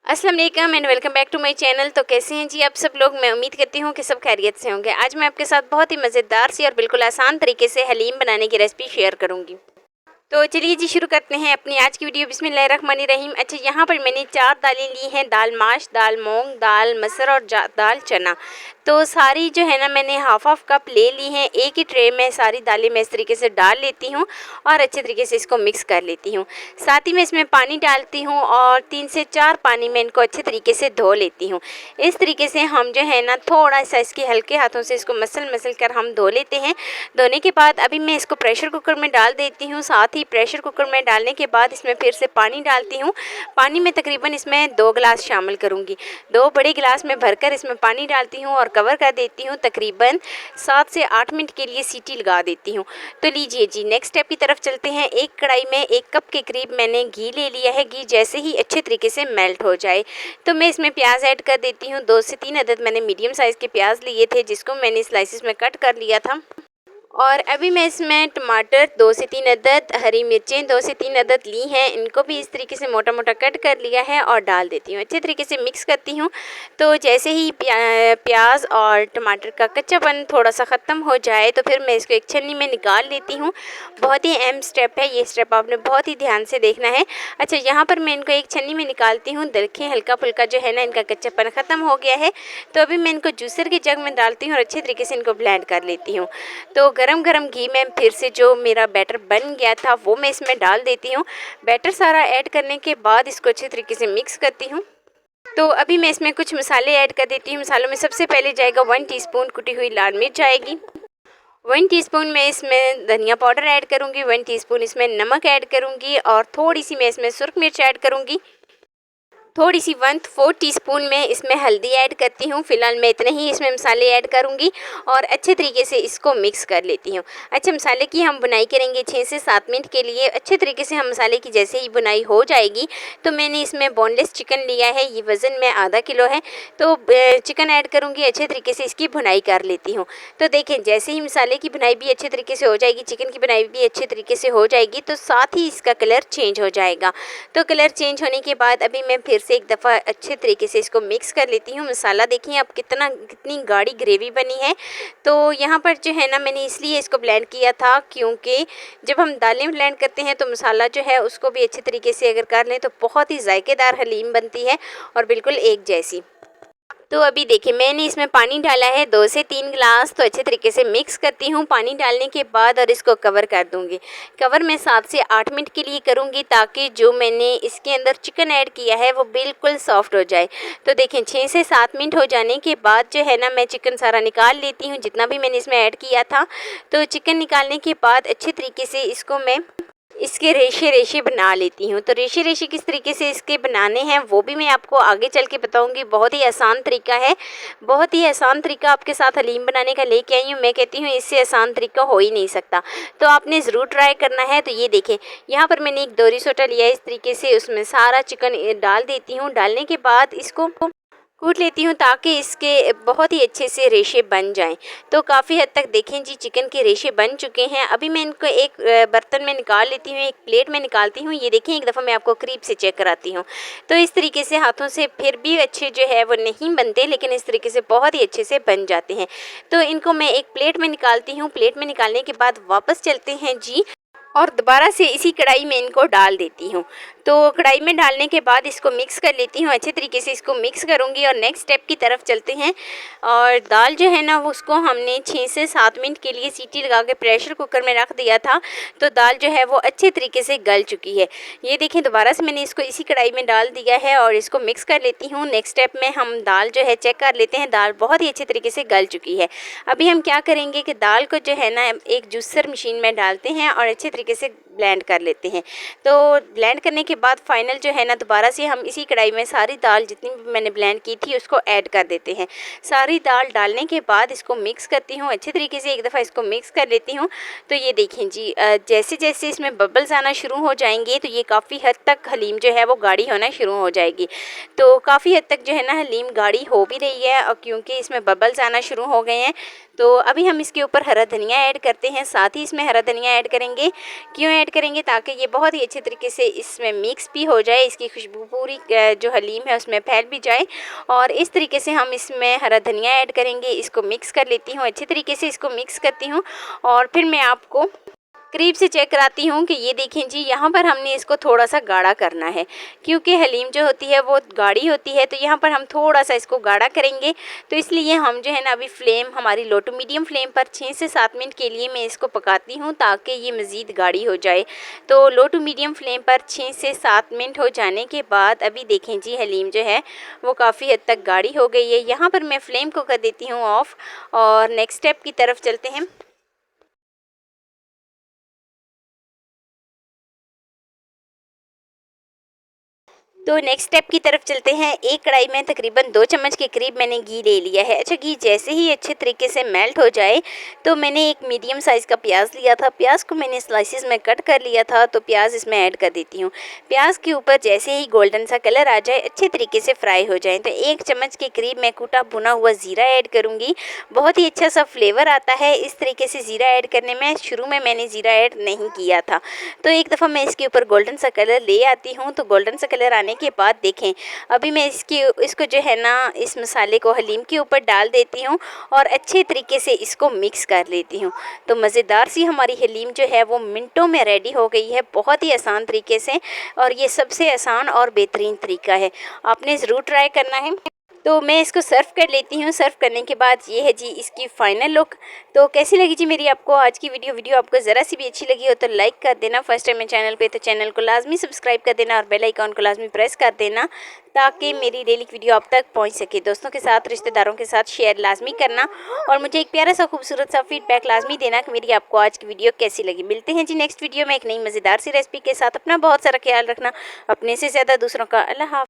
अस्सलाम वालेकुम and welcome back to my channel. तो कैसे हैं जी आप सब लोग। मैं उम्मीद करती हूँ कि सब खैरियत से होंगे। आज मैं आपके साथ बहुत ही मज़ेदार सी और बिल्कुल आसान तरीके से हलीम बनाने की रेसिपी शेयर करूँगी। तो चलिए जी शुरू करते हैं अपनी आज की वीडियो। बिस्मिल्लाहिर्रहमानिर्रहीम। अच्छा, यहाँ पर मैंने 4 दालें ली हैं, दाल माश, दाल मूंग, दाल मसर और दाल चना। तो सारी जो है ना मैंने हाफ कप ले ली हैं। एक ही ट्रे में सारी दालें मैं इस तरीके से डाल लेती हूँ और अच्छे तरीके से इसको मिक्स कर लेती हूँ। साथ ही मैं इसमें पानी डालती हूँ और 3 से 4 पानी में इनको अच्छे तरीके से धो लेती हूँ। इस तरीके से हम जो है ना थोड़ा सा इसके हल्के हाथों से इसको मसल कर हम धो लेते हैं। धोने के बाद अभी मैं इसको प्रेशर कुकर में डाल देती हूँ। साथ ही प्रेशर कुकर में डालने के बाद इसमें फिर से पानी डालती हूँ। पानी में तकरीबन इसमें 2 गिलास शामिल करूँगी। 2 बड़े गिलास में भरकर इसमें पानी डालती हूँ और कवर कर देती हूँ। तकरीबन 7 से 8 मिनट के लिए सीटी लगा देती हूँ। तो लीजिए जी नेक्स्ट स्टेप की तरफ चलते हैं। एक कढ़ाई में 1 कप के करीब मैंने घी ले लिया है। घी जैसे ही अच्छे तरीके से मेल्ट हो जाए तो मैं इसमें प्याज ऐड कर देती हूँ। 2 से 3 अदद मैंने मीडियम साइज़ के प्याज लिए थे जिसको मैंने स्लाइसिस में कट कर लिया था। और अभी मैं इसमें टमाटर 2 से 3 अदद, हरी मिर्चें 2 से 3 अदद ली हैं, इनको भी इस तरीके से मोटा मोटा कट कर लिया है और डाल देती हूँ। अच्छे तरीके से मिक्स करती हूँ। तो जैसे ही प्याज और टमाटर का कच्चापन थोड़ा सा ख़त्म हो जाए तो फिर मैं इसको एक छन्नी में निकाल लेती हूँ। बहुत ही अहम स्टेप है, ये स्टेप आपने बहुत ही ध्यान से देखना है। अच्छा, यहाँ पर मैं इनको एक छन्नी में निकालती हूँ। देखें हल्का फुल्का जो है ना इनका कच्चापन ख़त्म हो गया है। तो अभी मैं इनको जूसर के जग में डालती हूँ और अच्छे तरीके से इनको ब्लेंड कर लेती हूँ। तो गरम गरम घी में फिर से जो मेरा बैटर बन गया था वो मैं इसमें डाल देती हूँ। बैटर सारा ऐड करने के बाद इसको अच्छे तरीके से मिक्स करती हूँ। तो अभी मैं इसमें कुछ मसाले ऐड कर देती हूँ। मसालों में सबसे पहले जाएगा 1 टीस्पून कुटी हुई लाल मिर्च जाएगी। 1 टीस्पून मैं इसमें धनिया पाउडर ऐड करूँगी। 1 टीस्पून इसमें नमक ऐड करूँगी और थोड़ी सी मैं इसमें सुर्ख मिर्च ऐड करूँगी। थोड़ी सी 1/4 टीस्पून में इसमें हल्दी ऐड करती हूँ। फिलहाल मैं इतने ही इसमें मसाले ऐड करूँगी और अच्छे तरीके से इसको मिक्स कर लेती हूँ। अच्छा, मसाले की हम बुनाई करेंगे 6 से 7 मिनट के लिए। अच्छे तरीके से हम मसाले की जैसे ही बुनाई हो जाएगी तो मैंने इसमें बोनलेस चिकन लिया है, ये वज़न में आधा किलो है। तो चिकन ऐड करूँगी, अच्छे तरीके से इसकी बुनाई कर लेती हूँ। तो देखें जैसे ही मसाले की बुनाई भी अच्छे तरीके से हो जाएगी, चिकन की बुनाई भी अच्छे तरीके से हो जाएगी तो साथ ही इसका कलर चेंज हो जाएगा। तो कलर चेंज होने के बाद अभी मैं फिर से एक दफ़ा अच्छे तरीके से इसको मिक्स कर लेती हूँ। मसाला देखिए अब कितनी गाढ़ी ग्रेवी बनी है। तो यहाँ पर जो है ना मैंने इसलिए इसको ब्लेंड किया था क्योंकि जब हम दालें ब्लेंड करते हैं तो मसाला जो है उसको भी अच्छे तरीके से अगर कर लें तो बहुत ही जायकेदार हलीम बनती है और बिल्कुल एक जैसी। तो अभी देखिए मैंने इसमें पानी डाला है 2 से 3 गिलास। तो अच्छे तरीके से मिक्स करती हूँ पानी डालने के बाद और इसको कवर कर दूँगी। कवर मैं 7 से 8 मिनट के लिए करूँगी ताकि जो मैंने इसके अंदर चिकन ऐड किया है वो बिल्कुल सॉफ्ट हो जाए। तो देखें 6 से 7 मिनट हो जाने के बाद जो है ना मैं चिकन सारा निकाल लेती हूँ जितना भी मैंने इसमें ऐड किया था। तो चिकन निकालने के बाद अच्छे तरीके से इसको मैं इसके रेशे बना लेती हूँ। तो रेशे किस तरीके से इसके बनाने हैं वो भी मैं आपको आगे चल के बताऊँगी। बहुत ही आसान तरीका है, बहुत ही आसान तरीका आपके साथ हलीम बनाने का लेके आई हूँ। मैं कहती हूँ इससे आसान तरीका हो ही नहीं सकता, तो आपने ज़रूर ट्राई करना है। तो ये देखें यहाँ पर मैंने एक दोरी सोटा लिया है, इस तरीके से उसमें सारा चिकन डाल देती हूँ। डालने के बाद इसको कूट लेती हूँ ताकि इसके बहुत ही अच्छे से रेशे बन जाएं। तो काफ़ी हद तक देखें जी चिकन के रेशे बन चुके हैं। अभी मैं इनको एक बर्तन में निकाल लेती हूँ, एक प्लेट में निकालती हूँ। ये देखें एक दफ़ा मैं आपको करीब से चेक कराती हूँ। तो इस तरीके से हाथों से फिर भी अच्छे जो है वो नहीं बनते, लेकिन इस तरीके से बहुत ही अच्छे से बन जाते हैं। तो इनको मैं एक प्लेट में निकालती हूँ। प्लेट में निकालने के बाद वापस चलते हैं जी और दोबारा से इसी कढ़ाई में इनको डाल देती हूँ। तो कढ़ाई में डालने के बाद इसको मिक्स कर लेती हूँ। अच्छे तरीके से इसको मिक्स करूँगी और नेक्स्ट स्टेप की तरफ चलते हैं। और दाल जो है ना वो उसको हमने 6 से 7 मिनट के लिए सीटी लगा के प्रेशर कुकर में रख दिया था। तो दाल जो है वो अच्छे तरीके से गल चुकी है। ये देखें दोबारा से मैंने इसको इसी कढ़ाई में डाल दिया है और इसको मिक्स कर लेती हूँ। नेक्स्ट स्टेप में हम दाल जो है चेक कर लेते हैं। दाल बहुत ही अच्छे तरीके से गल चुकी है। अभी हम क्या करेंगे कि दाल को जो है ना एक जूसर मशीन में डालते हैं और अच्छे तरीके से ब्लेंड कर लेते हैं। तो ब्लेंड करने के बाद फाइनल जो है ना दोबारा से हम इसी कढ़ाई में सारी दाल जितनी भी मैंने ब्लेंड की थी उसको ऐड कर देते हैं। सारी दाल डालने के बाद इसको मिक्स करती हूँ। अच्छे तरीके से एक दफ़ा इसको मिक्स कर लेती हूँ। तो ये देखें जी जैसे जैसे इसमें बबल्स आना शुरू हो जाएंगे तो ये काफ़ी हद तक हलीम जो है वो गाढ़ी होना शुरू हो जाएगी। तो काफ़ी हद तक जो है ना हलीम गाढ़ी हो भी रही है और क्योंकि इसमें बबल्स आना शुरू हो गए हैं। तो अभी हम इसके ऊपर हरा धनिया ऐड करते हैं। साथ ही इसमें हरा धनिया ऐड करेंगे। क्यों ऐड ऐड करेंगे ताकि ये बहुत ही अच्छे तरीके से इसमें मिक्स भी हो जाए, इसकी खुशबू पूरी जो हलीम है उसमें फैल भी जाए। और इस तरीके से हम इसमें हरा धनिया ऐड करेंगे। इसको मिक्स कर लेती हूँ, अच्छे तरीके से इसको मिक्स करती हूँ और फिर मैं आपको करीब से चेक कराती हूँ कि ये देखें जी, यहाँ पर हमने इसको थोड़ा सा गाढ़ा करना है क्योंकि हलीम जो होती है वो गाढ़ी होती है, तो यहाँ पर हम थोड़ा सा इसको गाढ़ा करेंगे। तो इसलिए हम जो है ना अभी फ्लेम हमारी लो टू मीडियम फ्लेम पर 6 से 7 मिनट के लिए मैं इसको पकाती हूँ ताकि ये मज़ीद गाढ़ी हो जाए। तो लो टू मीडियम फ्लेम पर 6 से 7 मिनट हो जाने के बाद अभी देखें जी हलीम जो है वो काफ़ी हद तक गाढ़ी हो गई है। यहाँ पर मैं फ्लेम को कर देती हूँ ऑफ़ और नेक्स्ट स्टेप की तरफ चलते हैं। तो नेक्स्ट स्टेप की तरफ चलते हैं। एक कढ़ाई में तकरीबन 2 चम्मच के करीब मैंने घी ले लिया है। अच्छा, घी जैसे ही अच्छे तरीके से मेल्ट हो जाए तो मैंने एक मीडियम साइज़ का प्याज लिया था। प्याज को मैंने स्लाइसिस में कट कर लिया था, तो प्याज इसमें ऐड कर देती हूँ। प्याज के ऊपर जैसे ही गोल्डन सा कलर आ जाए, अच्छे तरीके से फ्राई हो जाए, तो 1 चम्मच के करीब मैं कूटा भुना हुआ ज़ीरा ऐड करूँगी। बहुत ही अच्छा सा फ्लेवर आता है इस तरीके से ज़ीरा ऐड करने में। शुरू में मैंने ज़ीरा ऐड नहीं किया था, तो एक दफ़ा मैं इसके ऊपर गोल्डन सा कलर ले आती हूँ। तो गोल्डन सा कलर आने के बाद देखें अभी मैं इसको जो है ना इस मसाले को हलीम के ऊपर डाल देती हूँ और अच्छे तरीके से इसको मिक्स कर लेती हूँ। तो मज़ेदार सी हमारी हलीम जो है वो मिनटों में रेडी हो गई है, बहुत ही आसान तरीके से, और ये सबसे आसान और बेहतरीन तरीका है, आपने ज़रूर ट्राई करना है। तो मैं इसको सर्व कर लेती हूँ। सर्व करने के बाद ये है जी इसकी फ़ाइनल लुक। तो कैसी लगी जी मेरी आपको आज की वीडियो आपको ज़रा सी भी अच्छी लगी हो तो लाइक कर देना। फर्स्ट टाइम मेरे चैनल पे तो चैनल को लाजमी सब्सक्राइब कर देना और बेल आइकॉन को लाजमी प्रेस कर देना ताकि मेरी डेली वीडियो आप तक पहुँच सके। दोस्तों के साथ, रिश्तेदारों के साथ शेयर लाजमी करना और मुझे एक प्यारा सा खूबसूरत सा फीडबैक लाजमी देना कि मेरी आपको आज की वीडियो कैसी लगी। मिलते हैं जी नेक्स्ट वीडियो में एक नई मज़ेदार सी रेसिपी के साथ। अपना बहुत सारा ख्याल रखना, अपने से ज़्यादा दूसरों का। अल्लाह हाफ़िज़।